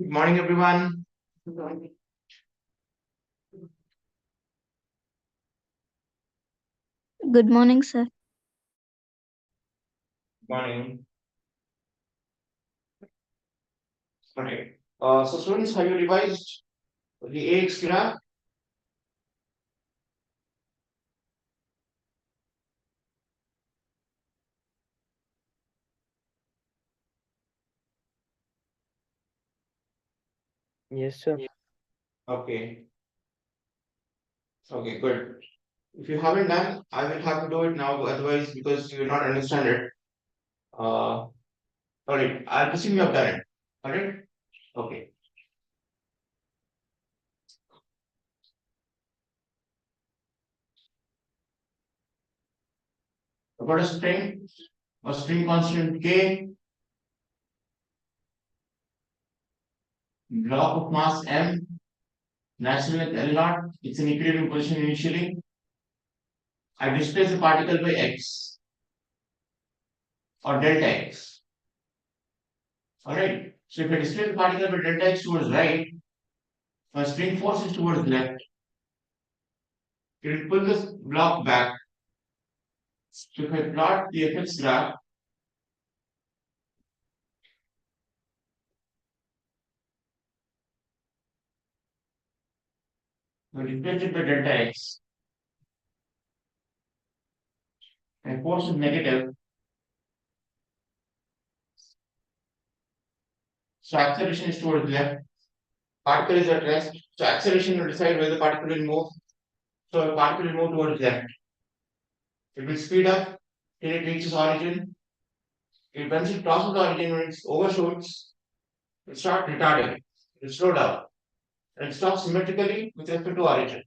Good morning, everyone. Good morning, sir. Morning. Okay. So students, have you revised the AX graph? Yes, sir. Okay. Okay, good. If you haven't done, I will have to do it now, otherwise, because you will not understand it. All right. I'll presume you have done it. All right. Okay. What is string? A string constant K, block of mass M, natural length L naught. It's in equilibrium position initially. I displace the particle by X or delta X. All right. So if I displace the particle by delta X towards right, my spring force is towards left. It will pull this block back. So if I plot the effects graph, I replace it by delta X, and force is negative. So acceleration is towards left. Particle is at rest. So acceleration will decide where the particle will move. So the particle will move towards left. It will speed up till it reaches origin. Once it crosses origin, when it overshoots, it starts retarding. It will slow down. And it stops symmetrically with respect to origin.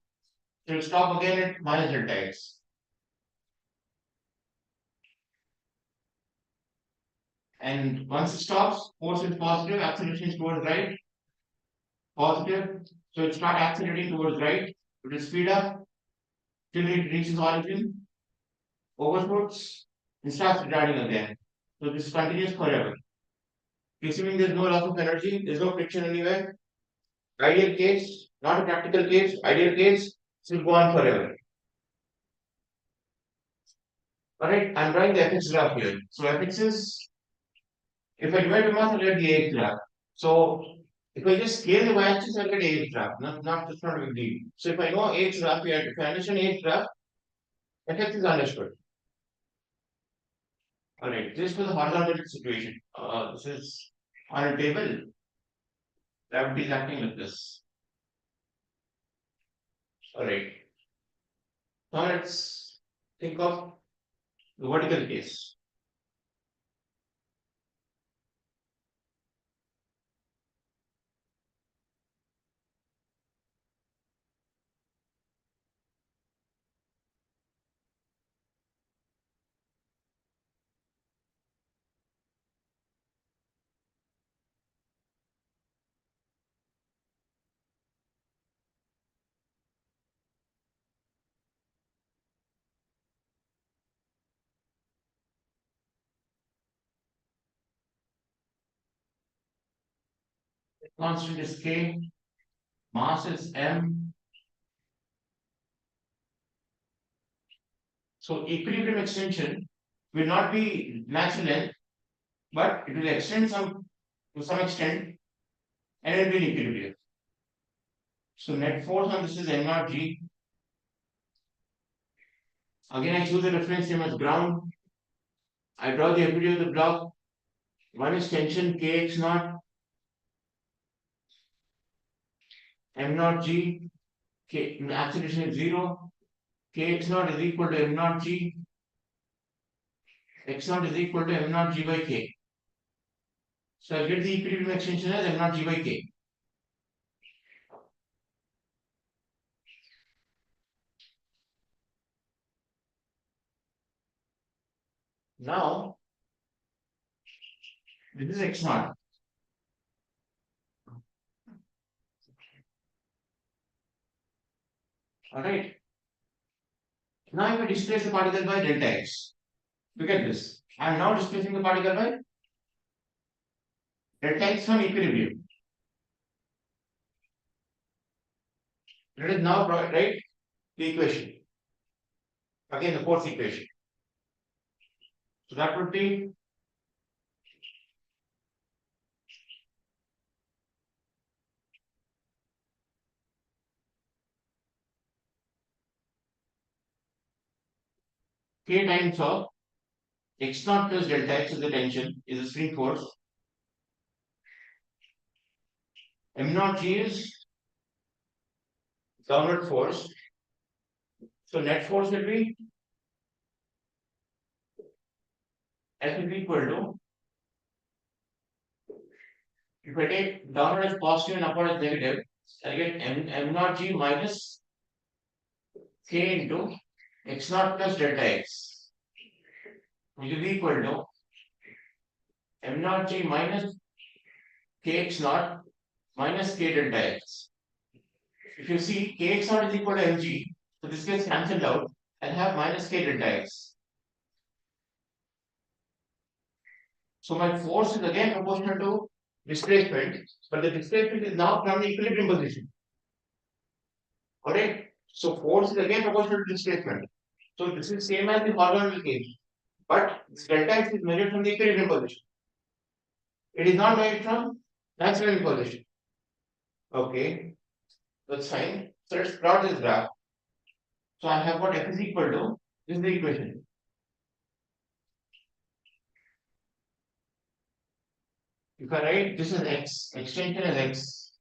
So it will stop again at minus delta X. And once it stops, force is positive, acceleration is towards right, positive. So it starts accelerating towards right. It will speed up till it reaches origin, overshoots, and starts retarding again. So this continues forever. Assuming there's no loss of energy, there's no friction anywhere. Ideal case, not a practical case, ideal case, this will go on forever. Alright, I'm drawing the fx graph here. So fx is, if I divide by mass, I'll get the ax graph. So if I just scale the y-axis, I'll get ax graph. That's not a big deal. So if I know ax graph, if I understand ax graph, fx is understood. Alright, this is for the horizontal situation. This is on a table. Gravity is acting like this. Alright. Now let's think of the vertical case. Constant is k, mass is m. So equilibrium extension will not be natural length, but it will extend to some extent and it will be in equilibrium. So net force on this is m naught g. Again, I choose the reference frame as ground. I draw the epitome of the block. One is tension kx naught, m naught g. Acceleration is 0. Kx naught is equal to m naught g. X naught is equal to m naught g by k. So I get the equilibrium extension as m naught g by k. Now, this is x naught. Alright. Now if I displace the particle by delta x, look at this. I am now displacing the particle by delta x from equilibrium. Let us now write the equation. Again, the fourth equation. So that would be K times of x naught plus delta x is the tension, is the spring force. M naught G is downward force. So net force will be F will be equal to, if I take downward as positive and upward as negative, I get M naught G minus K into x naught plus delta x, which will be equal to M naught G minus Kx naught minus K delta x. If you see Kx naught is equal to mg, so this gets cancelled out and have minus K delta x. So my force is again proportional to displacement, but the displacement is now from the equilibrium position. Alright? So force is again proportional to displacement. So this is same as the horizontal case, but this delta x is measured from the equilibrium position. It is not measured from maximum position. Okay, that's fine. So let's plot this graph. So I have got f is equal to, this is the equation. If I write this is x, extension is x,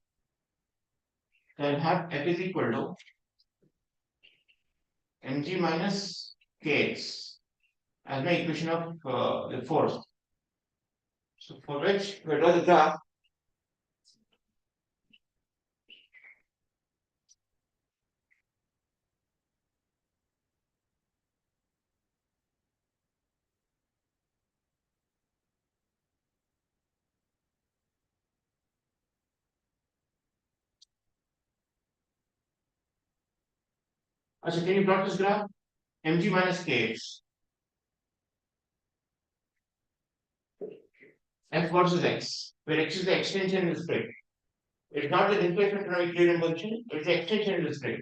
then I have f is equal to mg minus kx as my equation of the force. So for which we draw the graph. So can you plot this graph? Mg minus kx, f versus x, where x is the extension in the spring. It's not the displacement from equilibrium position, it's the extension in the spring.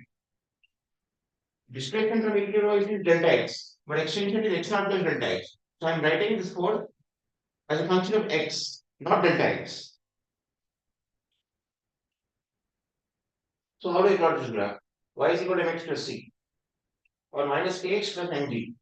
Displacement from equilibrium position is delta x, but extension is x naught plus delta x. So I'm writing this force as a function of x, not delta x. So how do I plot this graph? Y is equal to mx plus c, or minus kx plus mg.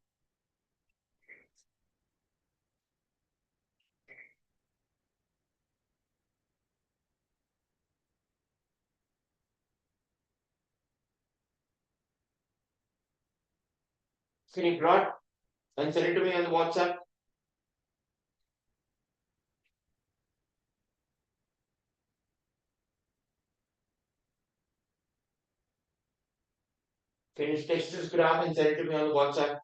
Can you plot and send it to me on the WhatsApp? Can you text this graph and send it to me on the WhatsApp?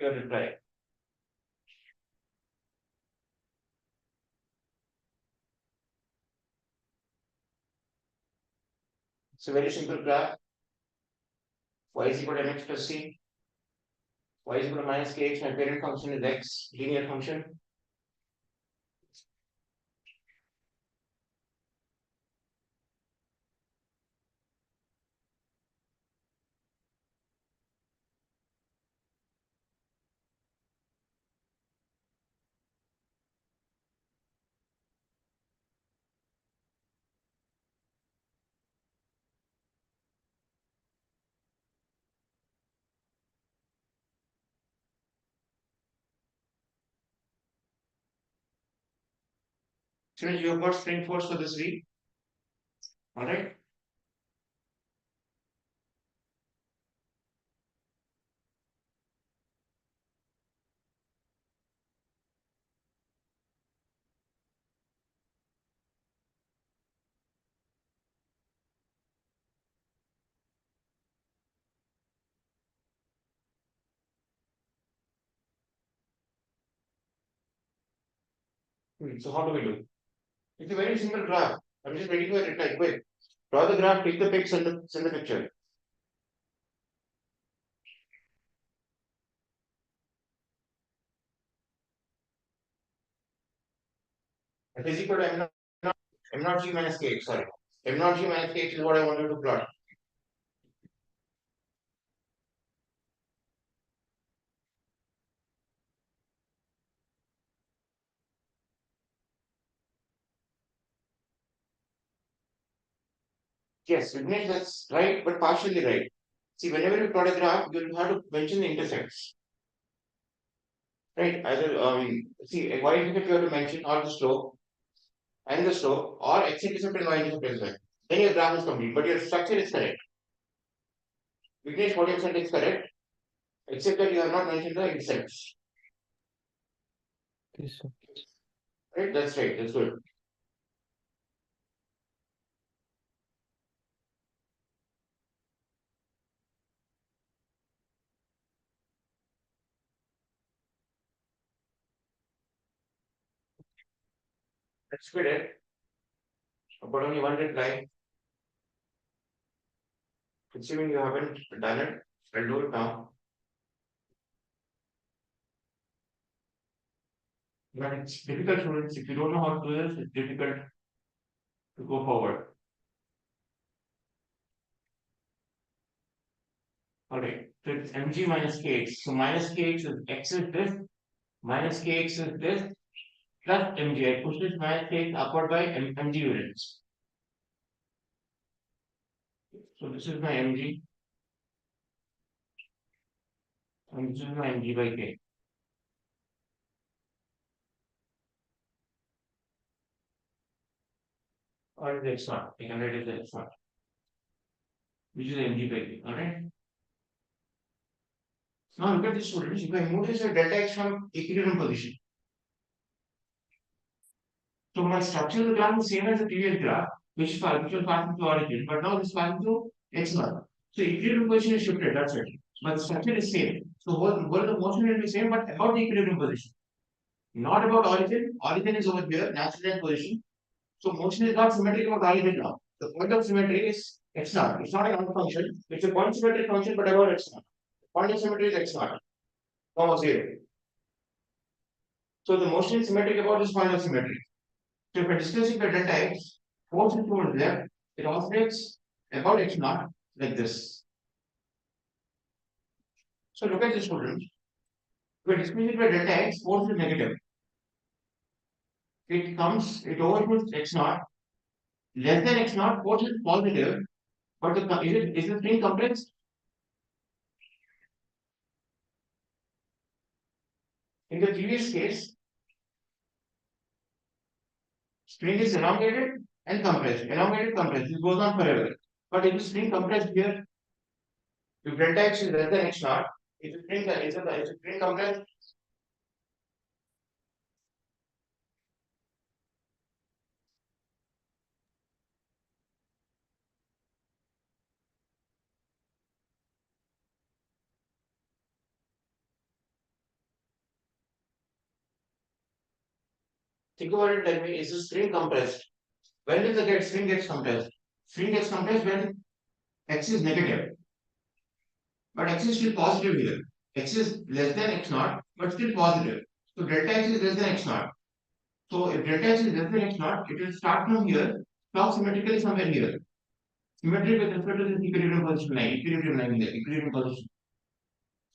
Your reply. It's a very simple graph. Y is equal to mx plus c. Y is equal to minus kx. My parent function is x, linear function. So you have got spring force for this week. Alright. So how do we do? It's a very simple graph. I'm just ready for it like quick. Draw the graph, take the pics, send the picture. It is equal to m naught g minus kx, sorry. M naught g minus kx is what I wanted to plot. Yes, Vignesh, that's right, but partially right. See, whenever you plot a graph, you'll have to mention the intersects. Right? Either, see, a y-intercept you have to mention or the slope and the slope or x-intercept and y-intercept as well. Then your graph is complete, but your structure is correct. Vignesh, what you said is correct, except that you have not mentioned the intersects. Yes, sir. Right? That's right. That's good. That's good. Eh? But only one reply. Assuming you haven't done it, I'll do it now. But it's difficult, students. If you don't know how to do this, it's difficult to go forward. Alright, so it's mg minus kx. So minus kx is x is this, minus kx is this, plus mg. I push this minus kx upward by mg units. So this is my mg, and this is my mg by k. Or is x naught? I can write it as x naught, which is mg by k. Alright. Now look at this, students. If I move this delta x from equilibrium position, so my structure of the graph is same as the previous graph, which was passing through origin, but now this passing through x naught. So equilibrium position is shifted, that's it. But the structure is same. So what the motion will be same, but about the equilibrium position. Not about origin. Origin is over here, natural position. So motion is not symmetric about origin now. The point of symmetry is x naught. It's not a non function. It's a point symmetric function, but about x naught. Point of symmetry is x naught, comma 0. So the motion is symmetric about this point of symmetry. So if we're discussing the delta x, force is towards left, it oscillates about x naught like this. So look at this, students. We're discussing the delta x, force is negative. It overshoots x naught, less than x naught, force is positive, but is the string compressed? In the previous case, string is elongated and compressed. Elongated, compressed. This goes on forever. But if the string compressed here, if delta x is less than x naught, is the string compressed? Think about it like me, is the string compressed? When does the string gets compressed? String gets compressed when x is negative, but x is still positive here. X is less than x naught, but still positive. So delta x is less than x naught. So if delta x is less than x naught, it will start from here, stop symmetrically somewhere here. Symmetry with respect to this equilibrium position line, equilibrium line there, equilibrium position.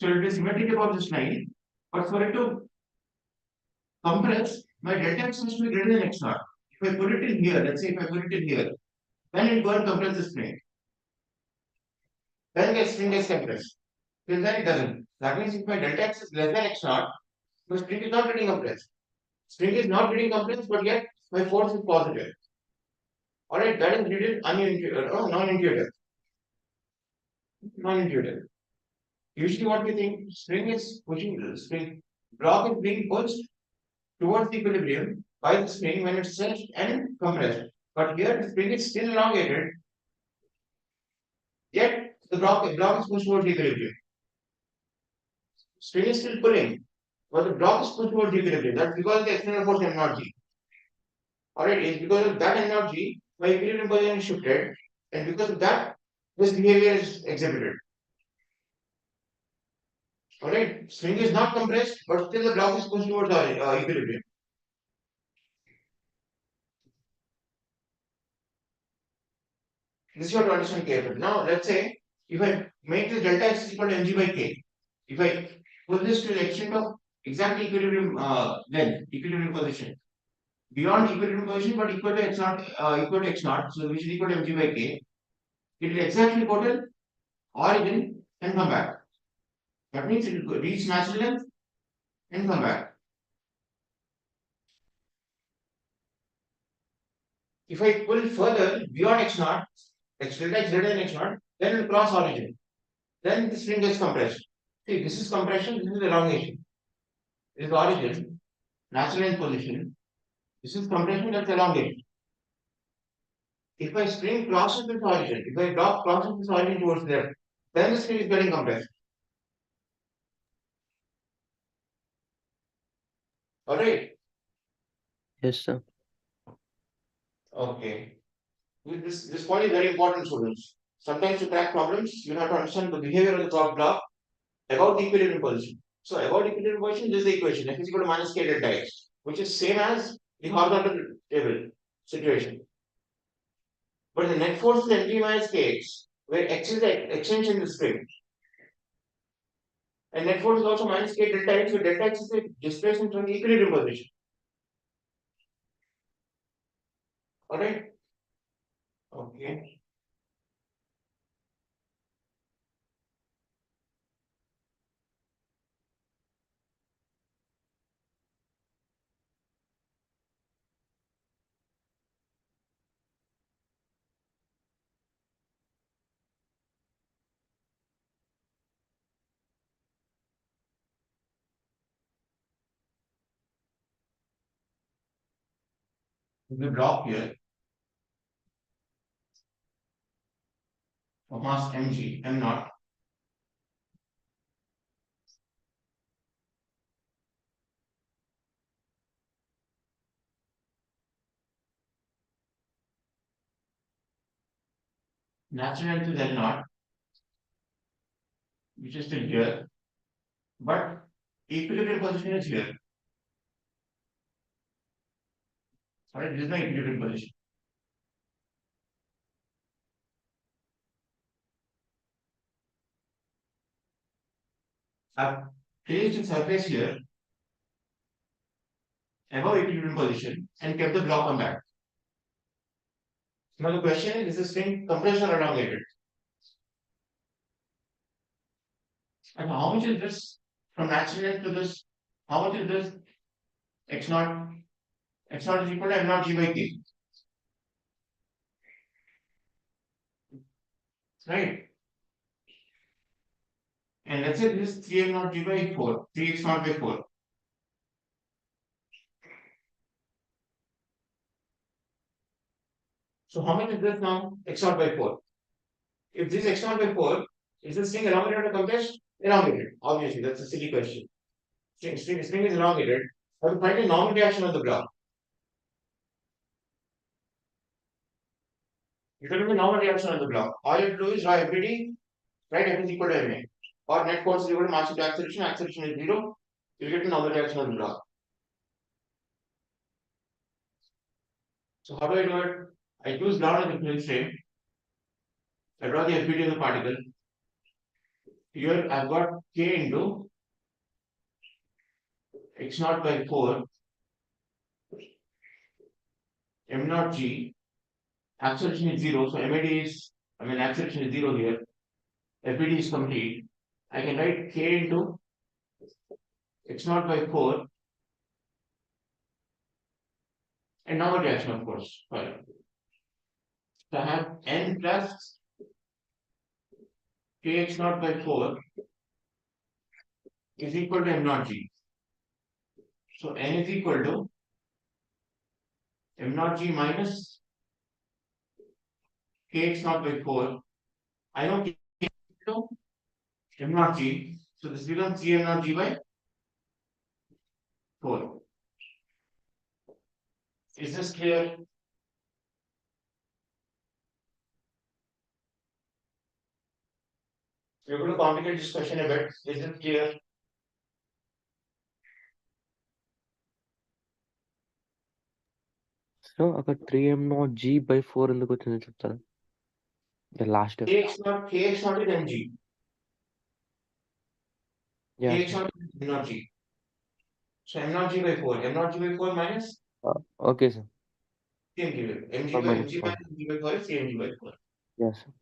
So it is symmetric about this line, but for it to compress, my delta x has to be greater than x naught. If I put it in here, let's say if I put it in here, then it will compress this plane. Then the string gets compressed. Till then it doesn't. That means if my delta x is less than x naught, my string is not getting compressed. String is not getting compressed, but yet my force is positive. Alright, that is really non-intuitive. Non-intuitive. Usually what we think, string is pushing the string, block is being pushed towards the equilibrium by the string when it's stretched and compressed. But here the spring is still elongated, yet the block is pushed towards the equilibrium. String is still pulling, but the block is pushed towards the equilibrium. That's because the external force m naught g. Alright, it's because of that energy my equilibrium position is shifted, and because of that, this behavior is exhibited. Alright, string is not compressed, but still the block is pushed towards equilibrium. This is you have to understand carefully. Now, let's say if I make this delta x is equal to mg by k, if I put this to the extent of exactly equilibrium length, equilibrium position, beyond equilibrium position but equal to equal to x naught, so which is equal to mg by k, it will exactly go to origin and come back. That means it will reach natural length and come back. If I pull further beyond x naught, x delta x greater than x naught, then it will cross origin. Then the string gets compressed. See, this is compression, this is elongation. This is origin, natural length position. This is compression, that's elongation. If my string crosses this origin, if my block crosses this origin towards left, then the string is getting compressed. Alright? Yes, sir. Okay. This point is very important, students. Sometimes to crack problems, you have to understand the behavior of the block about the equilibrium position. So about equilibrium position, this is the equation f is equal to minus k delta x, which is same as the horizontal table situation. But the net force is mg minus kx, where x is the extension in the string. And net force is also minus k delta x, where delta x is the displacement from the equilibrium position. Alright? Okay. The block here of mass mg, m naught, natural length is L naught, which is still here, but equilibrium position is here. Alright, this is my equilibrium position. I've placed a surface here above equilibrium position and kept the block on that. Now the question is the string compressed or elongated? And how much is this from natural length to this? How much is this x naught? X naught is equal to m naught g by k. Right? And let's say this is 3m naught g by 4, 3x naught by 4. So how much is this now? X naught by 4. If this x naught by 4, is this string elongated or compressed? Elongated. Obviously, that's a silly question. String is elongated. I will find a normal reaction of the block. You can do the normal reaction of the block. All you have to do is draw FBD, write F is equal to MA. Or net force is equal to mass into acceleration, acceleration is 0. You get a normal reaction of the block. So how do I do it? I use ground as a reference frame. I draw the FBD of the particle. Here I've got K into x naught by 4 m naught g. Acceleration is 0, so acceleration is 0 here. FBD is complete. I can write K into x naught by 4 and normal reaction, of course. Fine. So I have n plus kx naught by 4 is equal to m naught g. So n is equal to m naught g minus kx naught by 4. I know k is equal to m naught g. So this becomes 3 m naught g by 4. Is this clear? We're going to complicate this question a bit. Is it clear? So అక్కడ 3m0g/4 ఎందుకు వచ్చిందో చెప్తారా? Last kx naught is mg. Yeah kx naught is m naught g. So m naught g by 4. M naught g by 4 minus okay sir. cmg by mg 4 by minus mg 4. minus mg by 4 is cmg by 4. Yeah sir.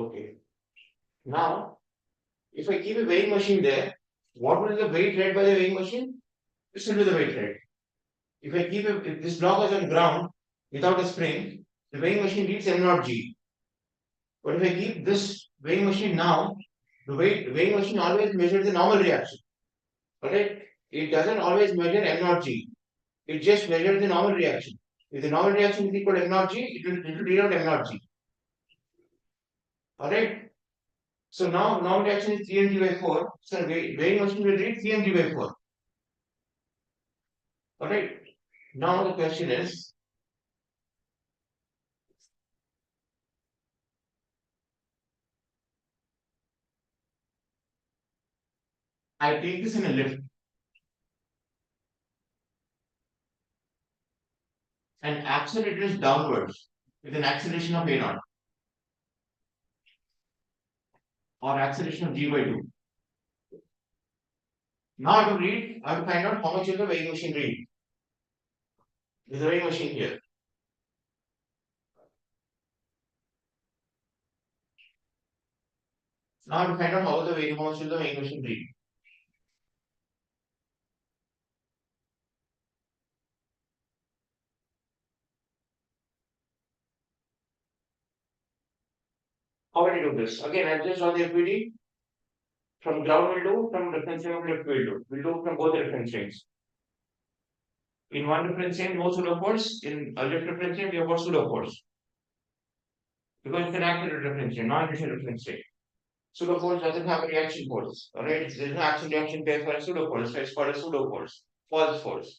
Okay. Now, if I keep a weighing machine there, what will the weight read by the weighing machine? This will be the weight read. If this block was on ground without a spring, the weighing machine reads m naught g. But if I keep this weighing machine now, the weighing machine always measures the normal reaction. Alright? It doesn't always measure m naught g. It just measures the normal reaction. If the normal reaction is equal to m naught g, it will read out m naught g. Alright? So now normal reaction is 3mg by 4. So weighing machine will read 3mg by 4. Alright? Now the question is, I take this in a lift and accelerate this downwards with an acceleration of a naught or acceleration of g by 2. Now I have to find out how much will the weighing machine read. This is the weighing machine here. Now I have to find out how much will the weighing machine read. How will you do this? Again, I just on the FPD. From ground we'll do, from reference frame of lift we'll do. We'll do from both reference frames. In one reference frame, no pseudo force. In a lift reference frame, we have got pseudo force. Because it's an accurate reference frame, non-initial reference frame. Pseudo force doesn't have a reaction force. Alright, there's no action reaction pair for a pseudo force, so it's called a pseudo force, false force.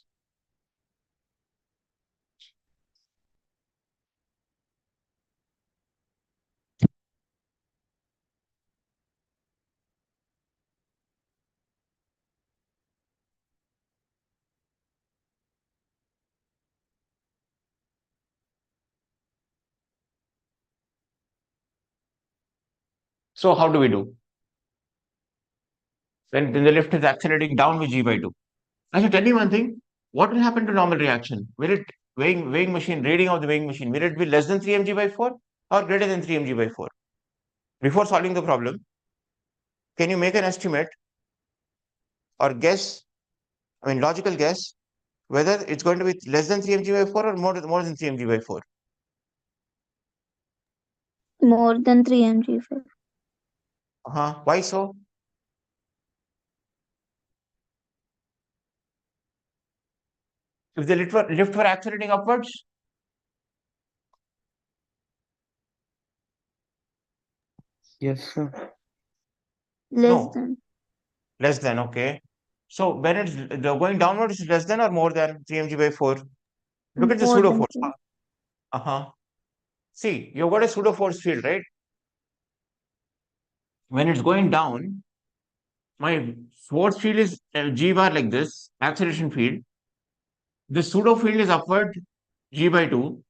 So how do we do? When the lift is accelerating down with g by 2. I should tell you one thing. What will happen to normal reaction? Will it weighing machine, reading of the weighing machine, will it be less than 3mg by 4 or greater than 3mg by 4? Before solving the problem, can you make an estimate or guess, logical guess, whether it's going to be less than 3mg by 4 or more than 3mg by 4? More than 3mg. Why so? If the lift were accelerating upwards, Yes sir. Less no, than. less than, okay. So when it's going downward, is less than or more than 3mg by 4? Look at the More pseudo than force. See, you've got a pseudo force field, right? When it's going down, my force field is g bar like this, acceleration field. The pseudo field is upward g by 2.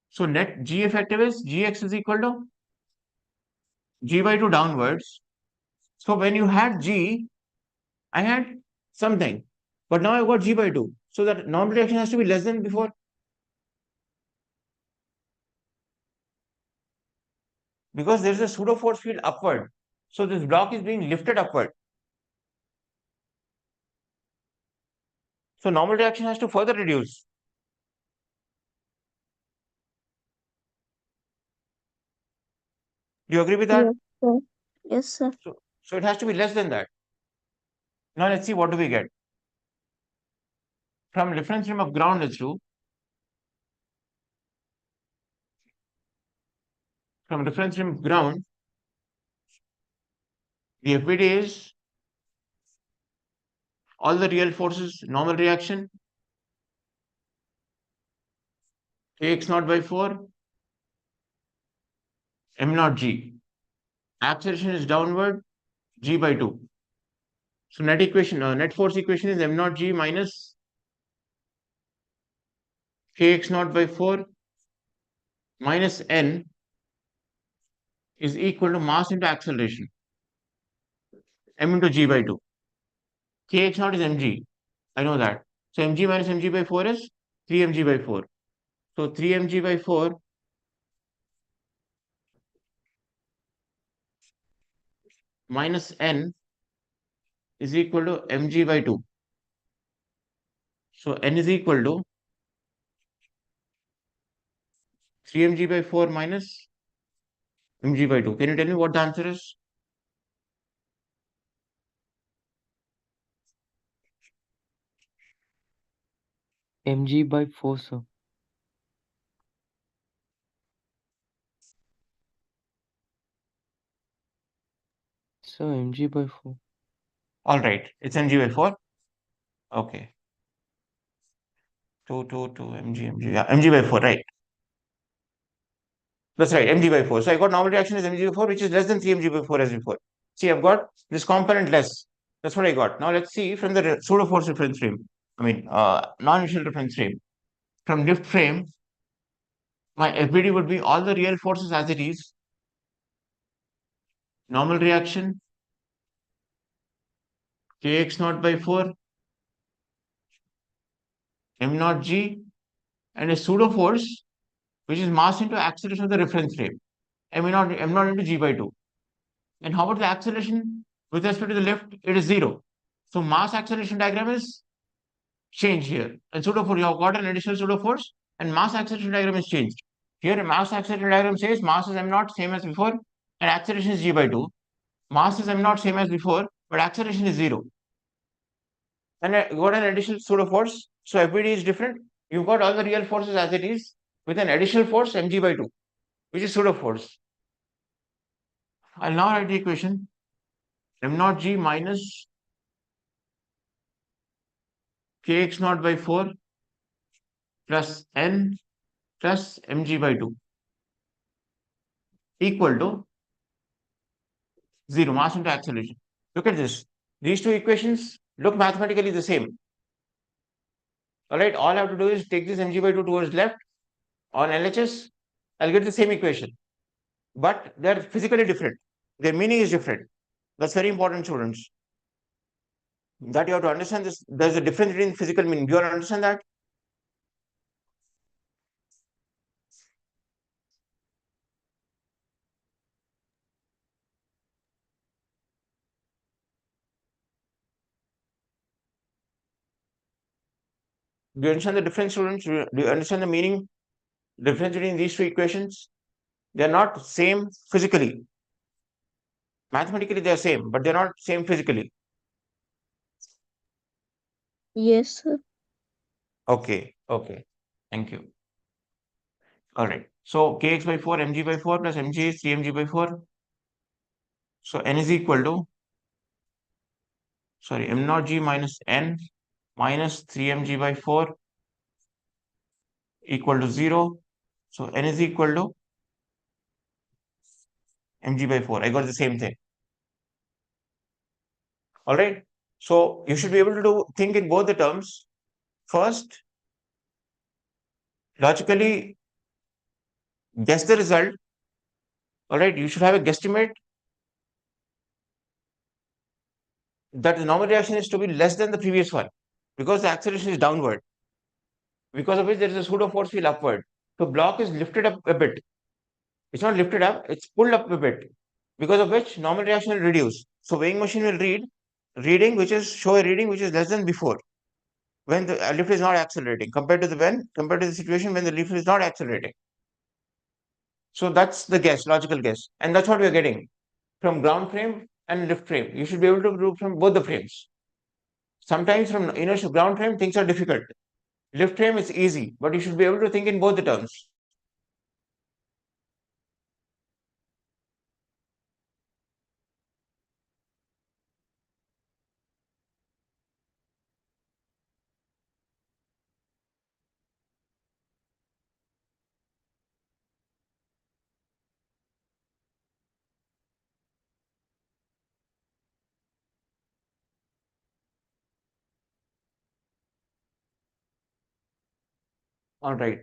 So net g effective is gx is equal to g by 2 downwards. So when you had g, I had something, but now I've got g by 2. So that normal reaction has to be less than before. Because there's a pseudo force field upward. So this block is being lifted upward. So normal reaction has to further reduce. Do you agree with that? Yes, sir. Yes, sir. So it has to be less than that. Now let's see what do we get. From reference frame of ground, let's do. From reference frame of ground, the FPD is all the real forces, normal reaction, kx naught by 4, m naught g. Acceleration is downward, g by 2. So net force equation is m naught g minus kx naught by 4 minus n is equal to mass into acceleration, m into g by 2. Kx naught is mg. I know that. So mg minus mg by 4 is 3mg by 4. So 3mg by 4 minus n is equal to mg by 2. So n is equal to 3mg by 4 minus mg by 2. Can you tell me what the answer is? mg by 4, sir. So mg by 4. All right, it's mg by 4. Okay. 2 mg. Yeah, mg by 4, right. That's right, mg by 4. So I got normal reaction is mg by 4, which is less than 3mg by 4 as before. See, I've got this component less. That's what I got. Now let's see from the pseudo force reference frame. I mean, non-initial reference frame. From lift frame, my FBD would be all the real forces as it is. Normal reaction, kx naught by 4, m naught g, and a pseudo force, which is mass into acceleration of the reference frame, m naught into g by 2. And how about the acceleration with respect to the lift? It is 0. So mass acceleration diagram is changed here. And pseudo force, you have got an additional pseudo force, and mass acceleration diagram is changed. Here, a mass acceleration diagram says mass is m naught, same as before, and acceleration is g by 2. Mass is m naught, same as before, but acceleration is 0. And you got an additional pseudo force. So FBD is different. You've got all the real forces as it is with an additional force mg by 2, which is pseudo force. I'll now write the equation m naught g minus kx naught by 4 plus n plus mg by 2 equal to 0, mass into acceleration. Look at this. These two equations look mathematically the same. All right, all I have to do is take this mg by 2 towards left on LHS. I'll get the same equation. But they're physically different. Their meaning is different. That's very important, students. That you have to understand this. There's a difference between physical meaning. Do you understand that? Do you understand the difference, students? Do you understand the meaning? Difference between these two equations? They're not same physically. Mathematically, they're same, but they're not same physically. Yes, sir. Okay, okay. Thank you. All right. So kx by 4, mg by 4 plus mg is 3mg by 4. So n is equal to, sorry, m naught g minus n minus 3mg by 4 equal to 0. So n is equal to mg by 4. I got the same thing. All right. So you should be able to think in both the terms. First, logically guess the result. All right. You should have a guesstimate that the normal reaction is to be less than the previous one because the acceleration is downward, because of which there is a pseudo force field upward. So block is lifted up a bit. It's not lifted up, it's pulled up a bit, because of which normal reaction will reduce. So weighing machine will reading which is show a reading which is less than before when the lift is not accelerating compared to the situation when the lift is not accelerating. So that's the guess, logical guess, and that's what we're getting from ground frame and lift frame. You should be able to do from both the frames. Sometimes from inertial ground frame things are difficult. Lift frame is easy, but you should be able to think in both the terms. All right.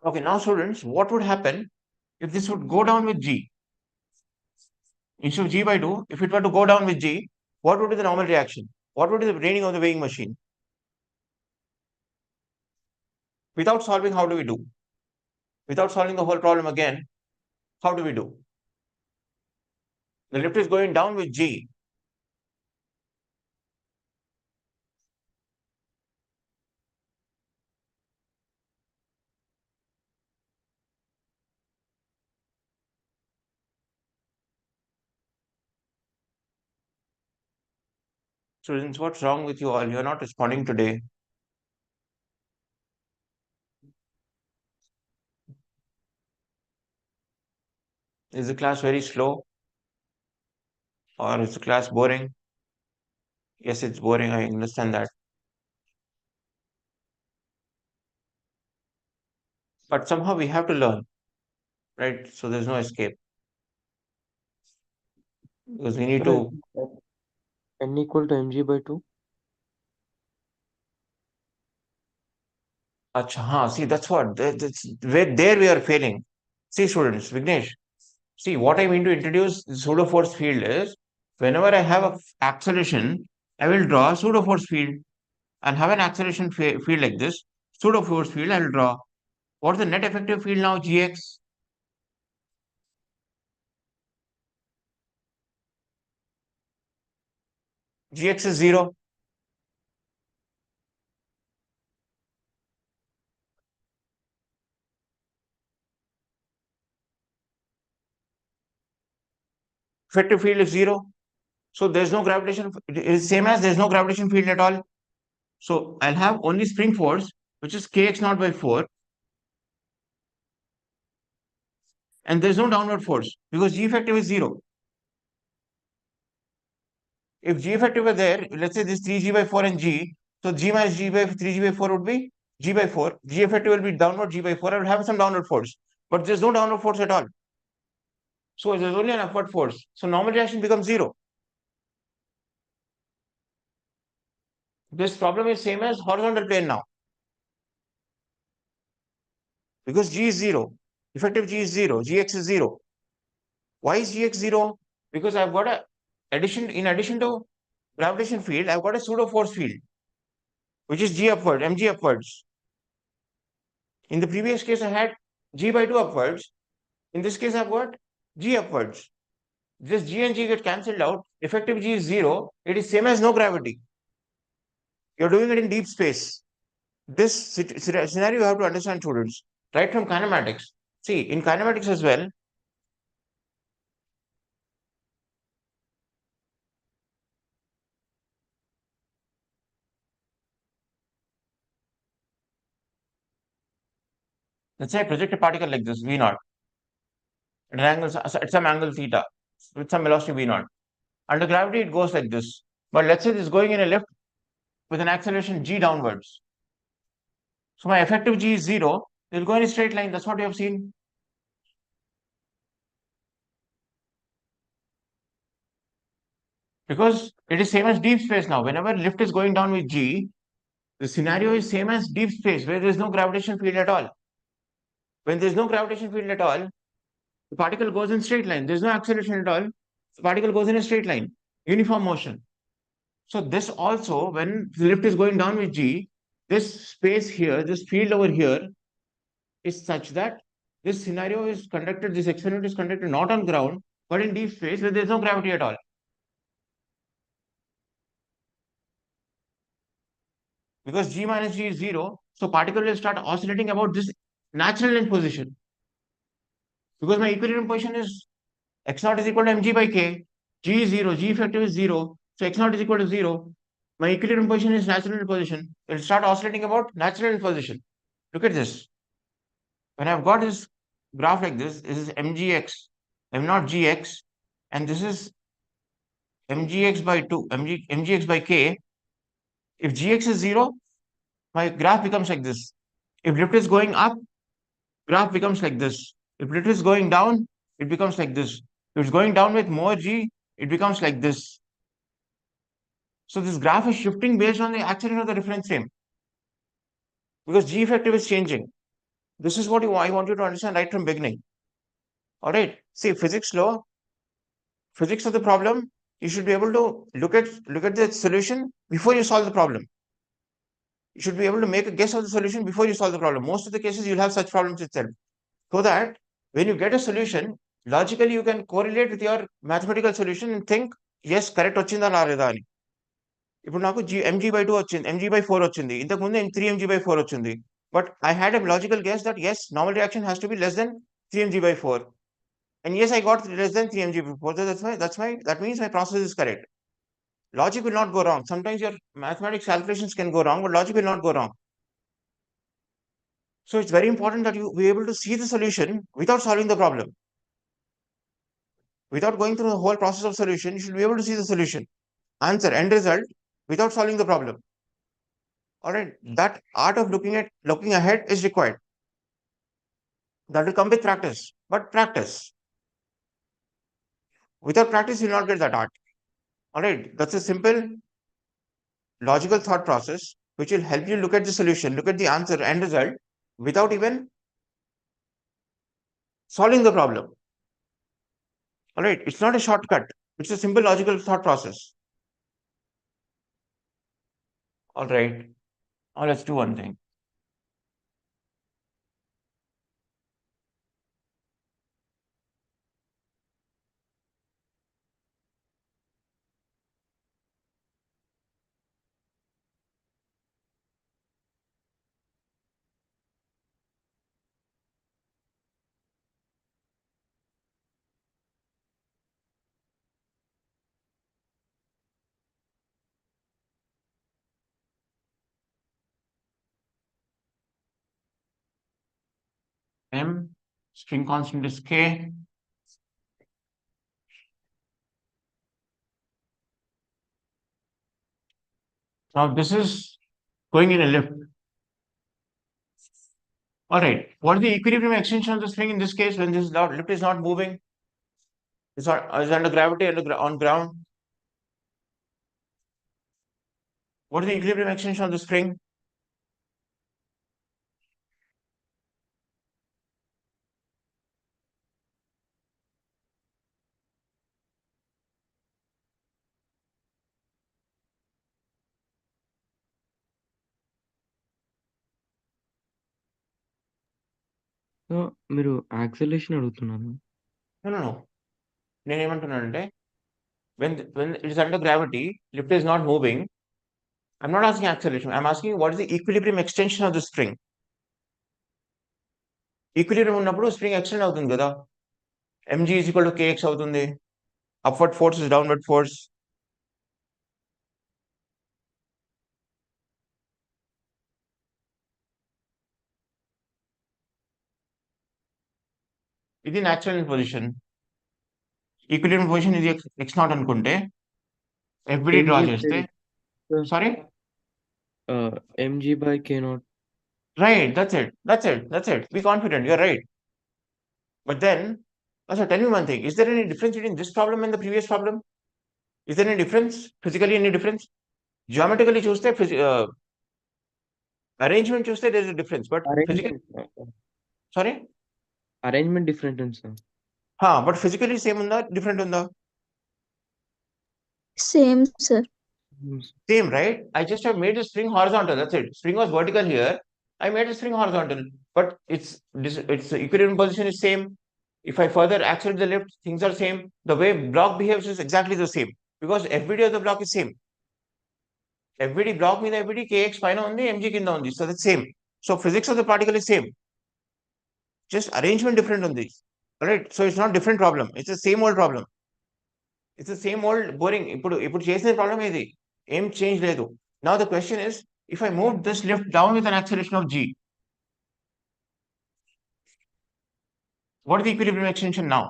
Okay, now students, what would happen if this would go down with G? Instead of G by 2, if it were to go down with G, what would be the normal reaction? What would be the reading of the weighing machine? Without solving, how do we do? Without solving the whole problem again, how do we do? The lift is going down with G. Students, what's wrong with you all? You're not responding today. Is the class very slow? Or is the class boring? Yes, it's boring. I understand that. But somehow we have to learn, right? So there's no escape. Because we need Sir, to. N equal to mg by 2. Acha, see, that's what. That's where there we are failing. See, students, Vignesh, see, what I mean to introduce the pseudo force field is whenever I have a acceleration, I will draw a pseudo force field and have an acceleration field like this. Pseudo force field I will draw. What's the net effective field now? Gx. Gx is 0. Effective field is 0. So there's no gravitation. It is same as there's no gravitation field at all. So I'll have only spring force, which is kx naught by 4. And there's no downward force because G effective is 0. If G effective were there, let's say this 3G by 4 and G, so G minus G by 3G by 4 would be G by 4. G effective will be downward G by 4. I will have some downward force. But there's no downward force at all. So there's only an upward force. So normal reaction becomes 0. This problem is same as horizontal plane now. Because G is 0. Effective G is 0. Gx is 0. Why is Gx 0? Because I've got a in addition to gravitation field, I've got a pseudo force field, which is G upward, mg upwards. In the previous case, I had G by 2 upwards. In this case, I've got G upwards. This G and G get cancelled out. Effective G is 0. It is same as no gravity. You're doing it in deep space. This scenario you have to understand, students, right from kinematics. See, in kinematics as well, let's say I project a particle like this, V naught, at some angle theta, with some velocity V naught. Under gravity, it goes like this. But let's say this is going in a lift with an acceleration G downwards. So my effective G is 0. It will go in a straight line. That's what you have seen. Because it is same as deep space now. Whenever lift is going down with G, the scenario is same as deep space where there is no gravitation field at all. When there is no gravitation field at all, the particle goes in straight line. There is no acceleration at all. The particle goes in a straight line, uniform motion. So this also, when the lift is going down with G, this space here, this field over here is such that this scenario is conducted, this experiment is conducted not on ground, but in deep space where there is no gravity at all. Because G minus G is 0, so particle will start oscillating about this natural length position. Because my equilibrium position is x naught is equal to mg by k, G is 0, G effective is 0, so x naught is equal to 0. My equilibrium position is natural length position. It will start oscillating about natural length position. Look at this. When I've got this graph like this is mgx, m naught gx, and this is mgx by 2, mgx by k. If gx is 0, my graph becomes like this. If lift is going up, graph becomes like this. If lift is going down, it becomes like this. If it's going down with more g, it becomes like this. So this graph is shifting based on the acceleration of the reference frame because G effective is changing. This is what I want you to understand right from beginning. All right. See, physics law, physics of the problem, you should be able to look at the solution before you solve the problem. You should be able to make a guess of the solution before you solve the problem. Most of the cases you'll have such problems itself. So that when you get a solution, logically you can correlate with your mathematical solution and think, yes, correct వచ్చిందా రాలేదా అని. ఇప్పుడు నాకు mg/2 వచ్చింది, mg/4 వచ్చింది. ఇంతకు ముందు 3mg/4 వచ్చింది. But I had a logical guess that yes, normal reaction has to be less than 3mg/4. And yes, I got less than 3mg/4. So that means my process is correct. Logic will not go wrong. Sometimes your mathematics calculations can go wrong, but logic will not go wrong. So it's very important that you be able to see the solution without solving the problem. Without going through the whole process of solution, you should be able to see the solution, answer, end result without solving the problem. All right, that art of looking ahead is required. That will come with practice, but practice. Without practice, you will not get that art. All right, that's a simple logical thought process which will help you look at the solution, look at the answer, end result without even solving the problem. All right, it's not a shortcut. It's a simple logical thought process. All right, now let's do one thing. M, string constant is K. Now this is going in a lift. All right, what is the equilibrium extension of the string in this case when this lift is not moving? It's under gravity on ground. What is the equilibrium extension of the string? So మీరు acceleration అడుగుతున్నాను. No. నేనేమంటున్నానంటే when it is under gravity, lift is not moving. I'm not asking acceleration. I'm asking what is the equilibrium extension of the string? Equilibrium ఉన్నప్పుడు spring extend అవుతుంది కదా. mg is equal to kx అవుతుంది. Upward force is downward force. ఇది natural position. Equilibrium position ఇది x0 అనుకుంటే FBD draw చేస్తే sorry mg/k0. Right, that's it. Be confident, you're right. But then, also tell me one thing, is there any difference between this problem and the previous problem? Is there any difference? Physically any difference? Geometrically చూస్తే arrangement చూస్తే there is a difference, but physically, sorry? Arrangement different ఉంది sir. But physically same ఉందా different ఉందా? Same, sir. Same, right? I just have made the string horizontal, that's it. String was vertical here, I made the string horizontal, but its equilibrium position is same. If I further accelerate the lift, things are same. The way block behaves is exactly the same because FBD of the block is same. FBD block మీద FBD kx పైన ఉంది, mg కింద ఉంది. So that's same. So physics of the particle is same. Just arrangement different ఉంది. Alright, so it's not different problem. It's the same old problem. It's the same old boring. ఇప్పుడు చేసిన problem ఏది? ఏం change లేదు. Now the question is, if I move this lift down with an acceleration of g, what is the equilibrium extension now?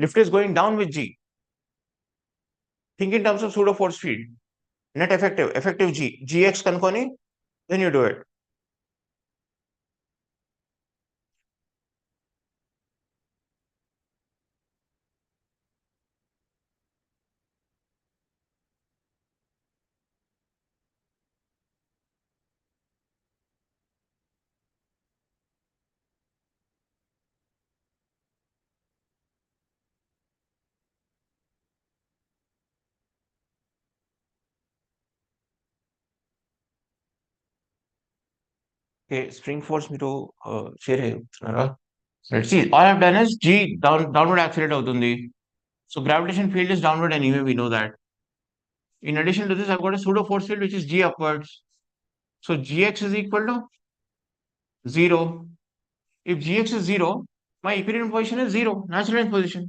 Lift is going down with g. Think in terms of pseudo force field. Net effective g. Gx కనుకొని then you do it. Okay, string force me to share it. Let's see. All I've done is G downward accelerate అవుతుంది. So gravitation field is downward anyway, we know that. In addition to this, I've got a pseudo force field which is G upwards. So Gx is equal to 0. If Gx is 0, my equilibrium position is 0, natural length position.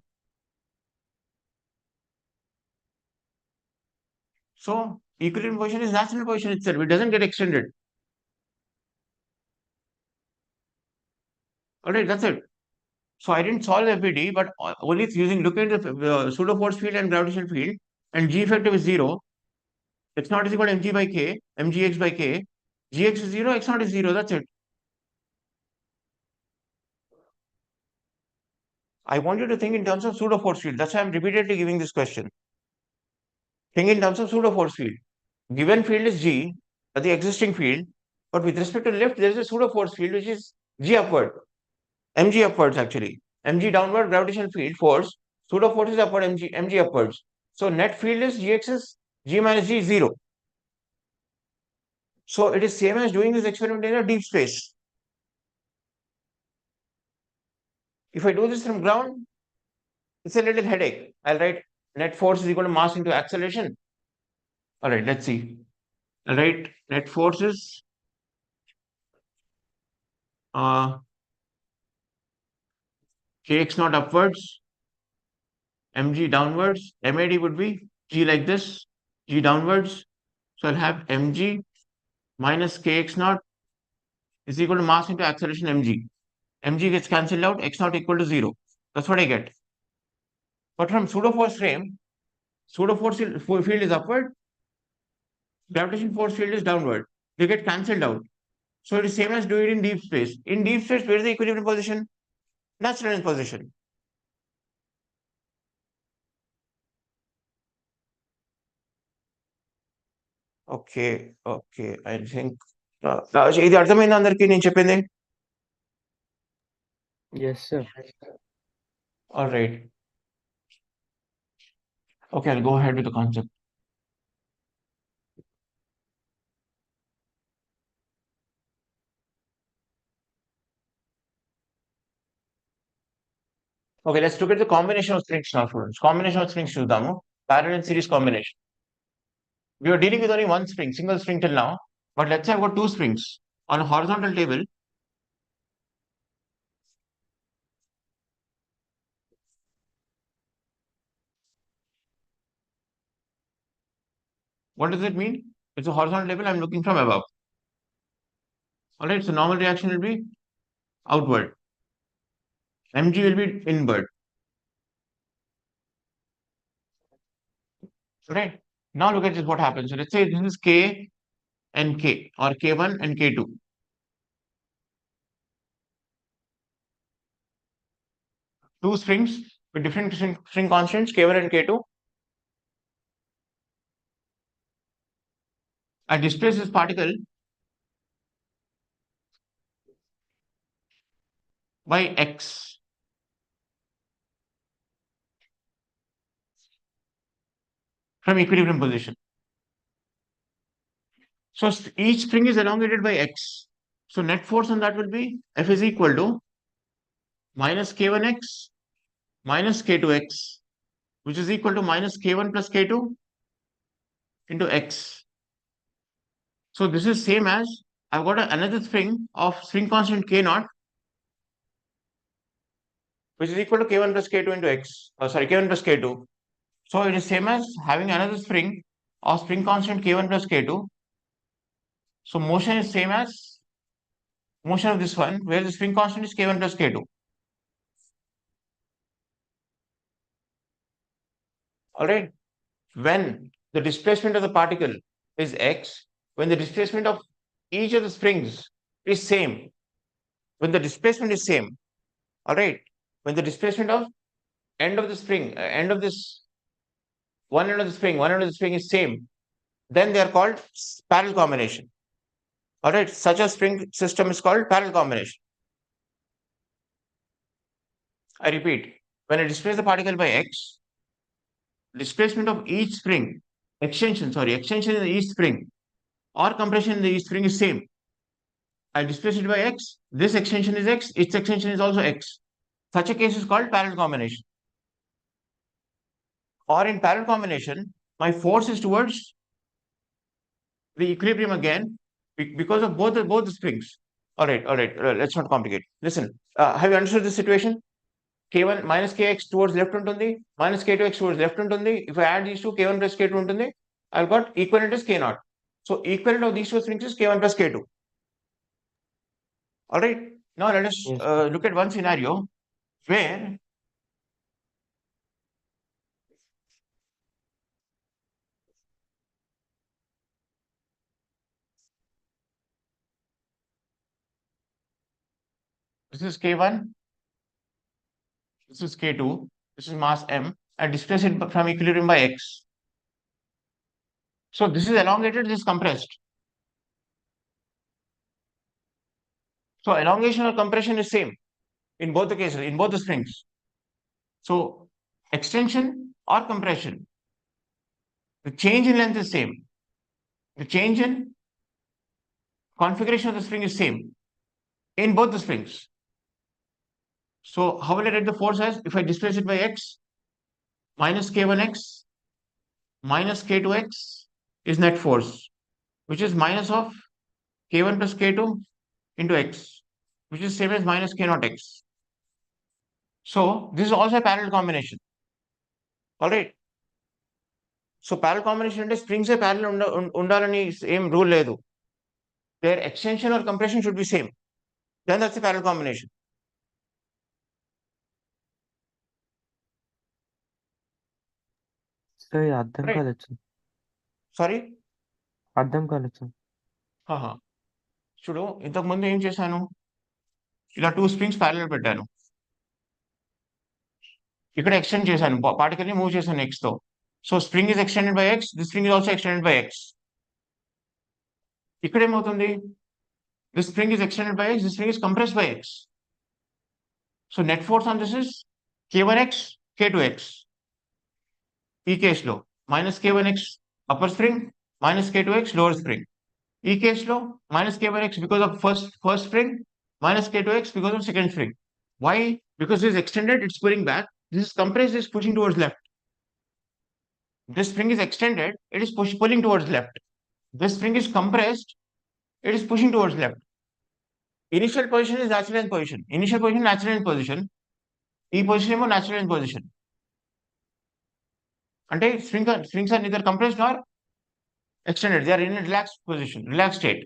So equilibrium position is natural position itself. It doesn't get extended. Alright, that's it. So I didn't solve FBD, but only looking at the pseudo force field and gravitational field, and G effective is 0. X naught is equal to mg by k, mgx by k. Gx is 0, x naught is 0. That's it. I want you to think in terms of pseudo force field. That's why I'm repeatedly giving this question. Think in terms of pseudo force field. Given field is G, the existing field, but with respect to left, there is a pseudo force field which is G upward, mg upwards actually. Mg downward gravitational field force, pseudo force is upward, mg upwards. So net field is Gx is G minus G 0. So it is same as doing this experiment in a deep space. If I do this from ground, it's a little headache. I'll write net force is equal to mass into acceleration. All right, let's see. All right, net force is kx naught upwards, mg downwards, mad would be g like this, g downwards. So I'll have mg minus kx naught is equal to mass into acceleration mg. Mg gets cancelled out, x naught equal to 0. That's what I get. But from pseudo force frame, pseudo force field is upward, gravitational force field is downward. They get cancelled out. So it is same as doing it in deep space. In deep space, where is the equilibrium position? Natural length position. Okay okay I think ఇది అర్థమైంది అందరికి నేను చెప్పింది Yes, sir. All right okay I'll go ahead with the concept okay let's look at the combination of strings now students combination of strings చూద్దాము parallel and series combination we are dealing with only one string single string till now but let's say I've got two strings on a horizontal table what does it mean it's a horizontal table I'm looking from above all right so normal reaction will be outward mg will be inward right now look at this what happens so let's say this is k and k or k1 and k2 two strings with different string constants k1 and k2 I displace this particle by x from equilibrium position so each string is elongated by x so net force on that will be F is equal to minus k1x minus k2x which is equal to minus k1 plus k2 into x so this is same as I've got another string of string constant k naught which is equal to k1 plus k2 into x sorry k1 plus k2 so it is same as having another string of string constant k1 plus k2 so motion is same as motion of this one where the spring constant is k1 plus k2 all right when the displacement of the particle is x when the displacement of each of the springs is same, when the displacement is same, all right, when the displacement of end of the spring, end of this one end of the spring is same, then they are called parallel combination. All right, such a spring system is called parallel combination. I repeat, when I displace the particle by x, displacement of each spring, extension in each spring or compression in the each spring is same. I displace it by x, this extension is x, its extension is also x. Such a case is called parallel combination. Or in parallel combination, my force is towards the equilibrium again because of both the springs. All right, let's not complicate. Listen, have you understood this situation? K1 minus kx towards left untundi, minus k2x towards left untundi. If I add these two, k1 plus k2 untundi, I've got equivalent is k0. So equivalent of these two springs is k1 plus k2. All right. Now let us Yes. look at one scenario where this is k1, this is k2, this is mass m, and displace it from equilibrium by x. So this is elongated, this is compressed. So elongation or compression is same in both the cases, in both the springs. So extension or compression, the change in length is same. The change in configuration of the spring is same in both the springs. So how will I write the force as? If I displace it by x, minus k1x minus k2x is net force, which is minus of k1 plus k2 into x, which is same as minus k0 x. So this is also a parallel combination. All right. So parallel combination అంటే springs parallel ఉండాలని ఏం rule లేదు. Their extension or compression should be same. Then that's a parallel combination. Sir ఇది అర్థం Right. కాలేదు sir. Sorry. అర్థం కాలేదు sir. చూడు, ఇంతకు ముందు ఏం చేశాను, ఇలా 2 springs parallel పెట్టాను, ఇక్కడ ఎక్స్టెండ్ చేశాను, పార్టికల్ ని మూవ్ చేశాను x తో. So spring is extended by x, this spring is also extended by x. ఇక్కడ ఏమవుతుంది, this spring is extended by x, this spring is compressed by x. So net force on this is k1x k2x. ఈ కేసులో minus k1x upper spring, minus k2x lower spring. ఈ కేసులో minus k1x because of first spring, minus k2x because of second spring. Why? Because this is extended, it's pulling back. This is compressed, it's pushing towards left. This spring is extended, it is pulling towards left. This spring is compressed, it is pushing towards left. Initial position is natural length position. Initial position, natural length position. ఈ position ఏమో natural length position. అంటే springs are neither compressed nor extended. They are in a relaxed position, relaxed state.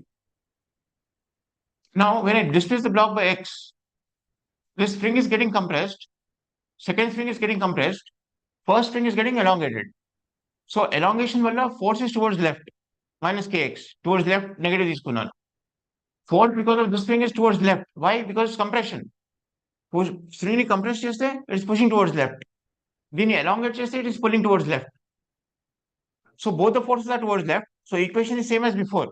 Now, when I displace the block by x, this spring is getting compressed, second spring is getting compressed, first spring is getting elongated. So elongation valla force is towards left, minus kx, towards left, negative తీసుకున్నాను. Force because of this spring is towards left. Why? Because it's compression. Spring ని compress చేస్తే it is pushing towards left. దీన్ని elongate చేస్తే it is pulling towards left. So both the forces are towards left. So equation is same as before.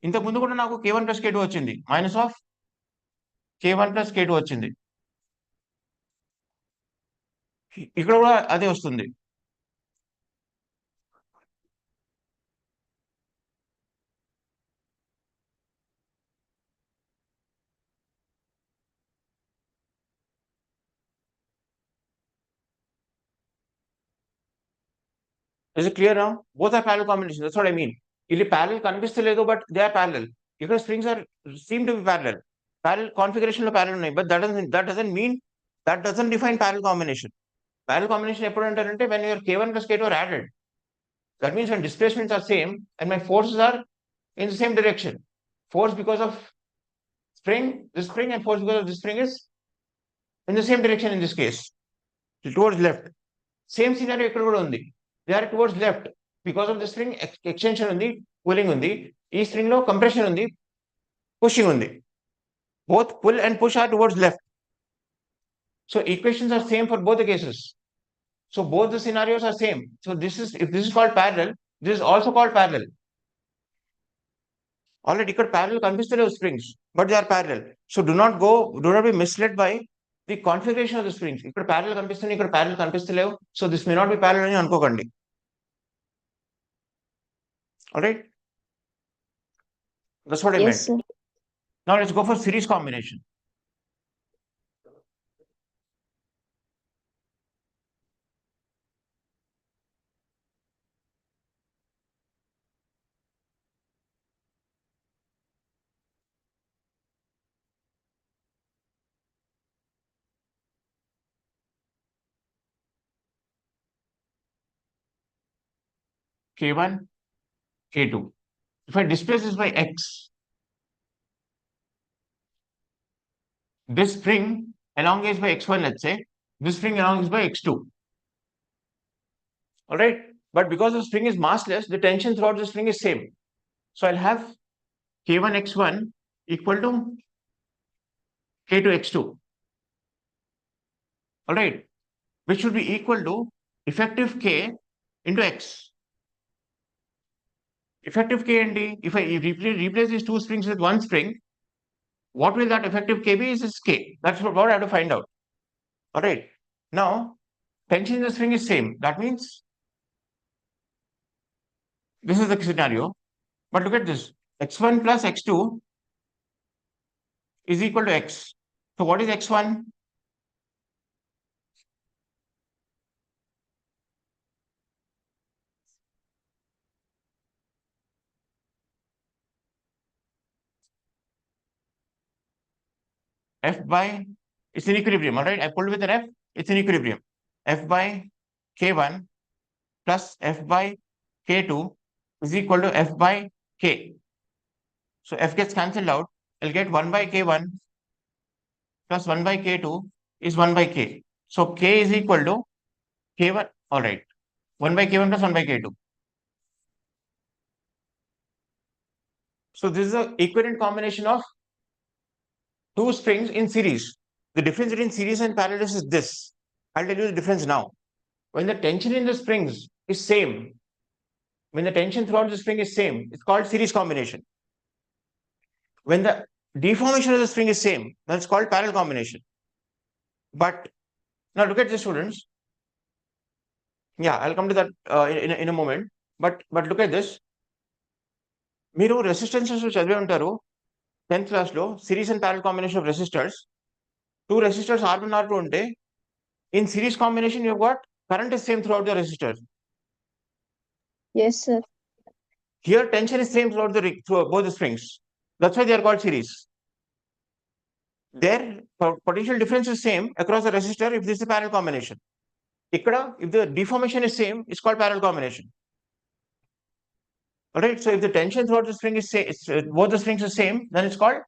ఇంతకు ముందు కూడా నాకు k1 plus k2 వచ్చింది, minus of k1 plus k2 వచ్చింది. ఇక్కడ కూడా అదే వస్తుంది. Is it clear now? Both are parallel combinations. That's what I mean. ಇಲ್ಲಿ parallel కనిపిస్తలేదు, but they are parallel. ఇక్కడ springs are seem to be parallel. Parallel configuration లో parallel ఉన్నాయి, but that doesn't mean, that doesn't define parallel combination. Parallel combination ఎప్పుడు అంటారంటే when your k1 plus k2 are added. That means when displacements are same and my forces are in the same direction. Force because of this spring, and force because of this spring is in the same direction in this case, towards left. Same scenario ఇక్కడ కూడా ఉంది. They are towards left. because of the string extension undi, pulling undi, ee string lo compression undi, pushing undi. Both pull and push are towards left. So equations are same for both the cases. So both the scenarios are same. So if this is called parallel, this is also called parallel. Already ఇక్కడ parallel కనిపిస్తలేవు springs, but they are parallel. So do not be misled by the configuration of the springs. ఇక్కడ parallel కనిపిస్తుంది, ఇక్కడ parallel కనిపిస్తలేవు. So this may not be parallel అని అనుకోకండి. Alright? That's what I Yes, meant. sir. Now let's go for series combination. K1, K2. If I displace this by X, this string elongates by X1, let's say, this string elongates by X2. Alright? But because the string is massless, the tension throughout the string is same. So I'll have K1 X1 equal to K2 X2. Alright? Which should be equal to effective K into X. Effective K and D, if I replace these two strings with one string, what will that effective K be? Is K. That's what I have to find out. Alright. Now, tension in the string is same. That means this is the scenario. But look at this. X1 plus X2 is equal to X. So what is X1? F by, it's in equilibrium, alright? I pulled with an F, it's in equilibrium. F by K1 plus F by K2 is equal to F by K. So F gets cancelled out. I'll get 1 by K1 plus 1 by K2 is 1 by K. So K is equal to K1, alright. 1 by K1 plus 1 by K2. So this is an equivalent combination of two strings in series. The difference between series and parallel is this. I'll tell you the difference now. When the tension in the springs is same, when the tension throughout the string is same, it's called series combination. When the deformation of the string is same, then it's called parallel combination. But now look at this, students. Yeah, I'll come to that in a moment. But look at this. మీరు resistances చదివే ఉంటారు 10th class లో series and parallel combination of resistors two resistors R1 R2 ఉంటే in series combination you've got current is same throughout the resistor. Yes, sir. Here tension is same throughout through both the strings. That's why they are called series. Their potential difference is same across the resistor if this is a parallel combination. Ikkada, if the deformation is same, it's called parallel combination. Alright, so if the tension throughout the string is same, both the strings are same, then it's called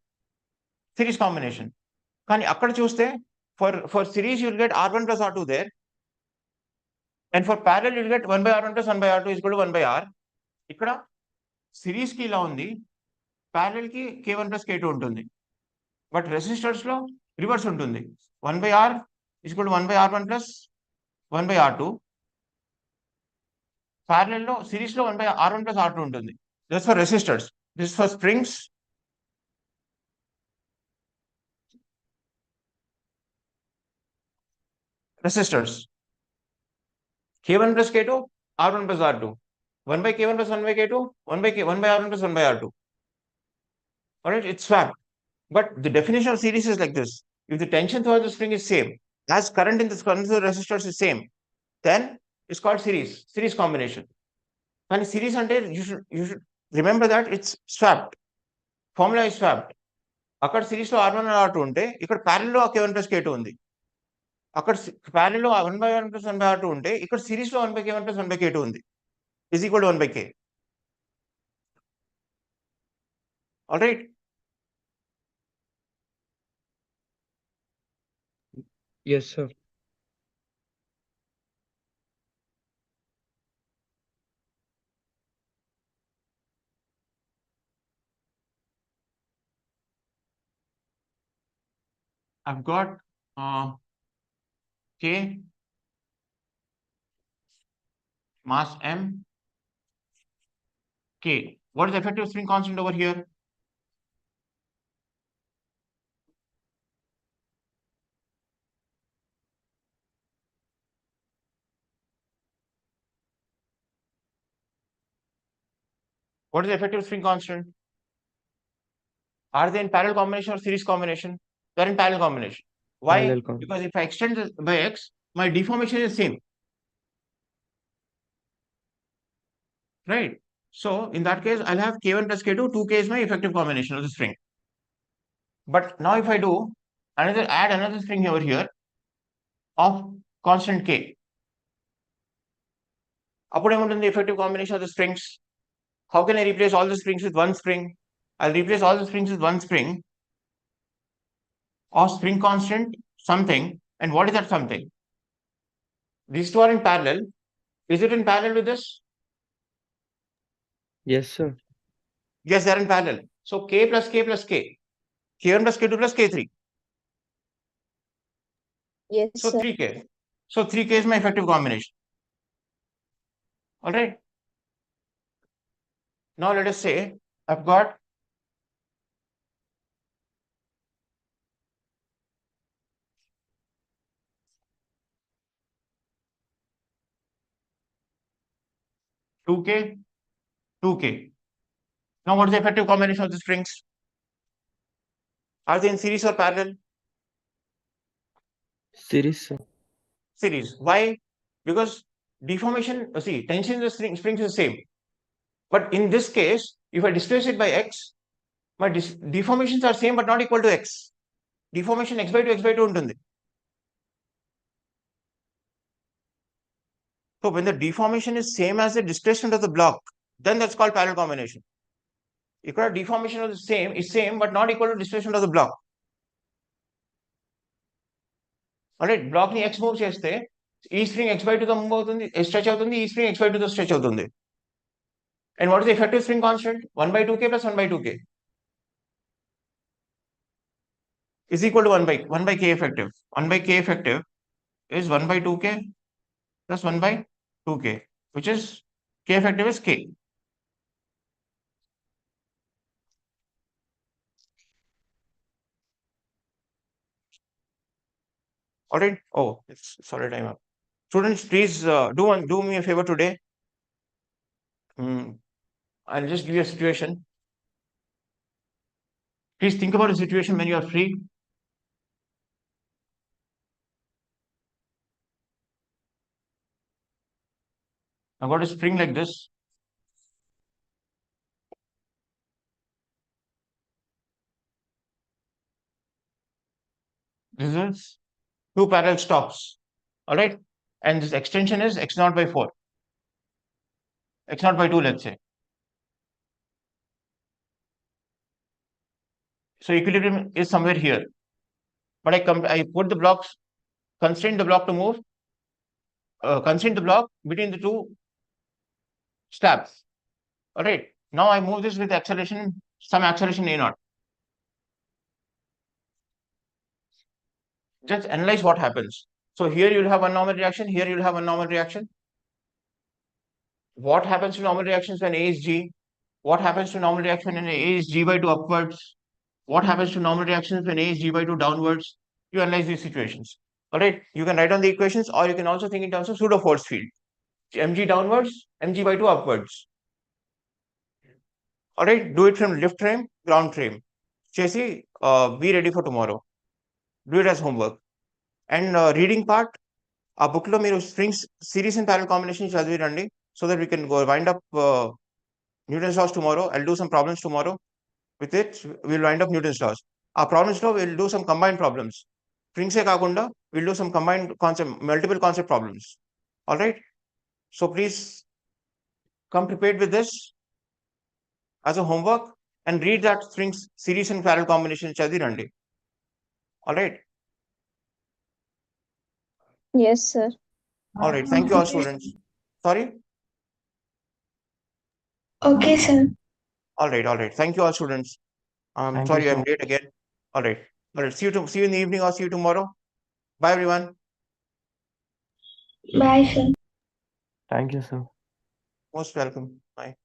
series combination. Kani akkada chuste, for series you'll get R1 plus R2 there. And for parallel you'll get 1 by R1 plus 1 by R2 is equal to 1 by R. Ikkada series ki ila undi, parallel ki K1 plus K2 ఉంటుంది. But resistors లో reverse ఉంటుంది. 1 by R is equal to 1 by R1 plus 1 by R2. Parallel లో series లో 1 by R1 plus R2 ఉంటుంది. That's for resistors. This is for springs. Resistors. K1 plus K2, R1 plus R2. 1 by K1 plus 1 by K2, 1 by R1 plus 1 by R2. Alright, it's swapped. But the definition of series is like this. If the tension throughout the string is same, as current in the resistors is same, then it's called series combination. And series until you should remember that it's swapped. Formula is swapped. అక్కడ series లో R1 R2 ఉంటే ఇక్కడ parallel లో K1 plus K2 ఉంది. అక్కడ parallel లో 1 by 1 plus 1 by R2 ఉంటే ఇక్కడ సిరీస్ లో 1 by K1 plus 1 by K2 ఉంది. Is equal to 1 by K. All right. Yes, sir. I've got K, mass M, K. What is the effective spring constant over here? What is the effective spring constant? Are they in parallel combination or series combination? They're in parallel combination. Why? Parallel combination. Because if I extend this by X, my deformation is same. Right? So in that case, I'll have K1 plus K2, 2K is my effective combination of the string. But now if I do add another string over here of constant K, అప్పుడు ఏముంటుంది effective combination of the strings? How can I replace all the strings with one string? I'll replace all the strings with one string or string constant something. And what is that something? These two are in parallel. Is it in parallel with this? Yes, sir. Yes, they are in parallel. So K plus K plus K. K1 plus K2 plus K3. Yes, So sir. 3K. So 3K is my effective combination. All right. Now let us say I've got two K, 2K. Now what is the effective combination of the strings? Are they in series or parallel? Series, sir. Series. Why? Because deformation, see, tension in the springs is the same. But in this case, if I displace it by X, my deformations are same but not equal to X. Deformation X by 2 ఉంటుంది. So when the deformation is same as the displacement of the block, then that's called parallel combination. ఇక్కడ deformation of the same but not equal to displacement of the block. Alright, block ని X move చేస్తే ఈ string X by 2 తో move అవుతుంది, stretch అవుతుంది, ఈ string X by 2 తో stretch అవుతుంది. And what is the effective spring constant? 1 by 2K plus 1 by 2K is equal to 1 by K effective. 1 by K effective is 1 by 2K plus 1 by 2K, which is K effective is K. All right. Oh, it's sorry, time up. Students, please do me a favor today. I'll just give you a situation. Please think about a situation when you are free. I've got a spring like this. This is two parallel stops. All right. And this extension is x naught by 4. X naught by 2, let's say. So equilibrium is somewhere here. But I put the blocks, constrain the block to move, constrain the block between the two stabs. All right. Now I move this with acceleration, some acceleration a naught. Just analyze what happens. So here you'll have one normal reaction, here you'll have one normal reaction. What happens to normal reactions when A is G? What happens to normal reaction when A is G by 2 upwards? What happens to normal reactions when A is G by 2 downwards? You analyze these situations. All right. You can write down the equations, or you can also think in terms of pseudo force field. Mg downwards, Mg by 2 upwards. All right. Do it from lift frame, ground frame. Chesi, be ready for tomorrow. Do it as homework. And reading part, ఆ book లో మీరు strings series and parallel combination చదివి రండి, so that we can go wind up Newton's laws tomorrow. I'll do some problems tomorrow. With it, we'll wind up Newton's laws. Our problems now, we'll do some combined problems. Strings కాకుండా we'll do some combined concept, multiple concept problems. All right. So please come prepared with this as a homework and read that strings series and parallel combination చదివి రండి. All right. Yes, sir. All right. Thank you all students. Sorry. Okay, sir. All right. Thank you all students. Thank you, Sorry, sir. I'm late again. All right. All right, see you in the evening or see you tomorrow. Bye, everyone. Bye, sir. Thank you, sir. Most welcome. Bye.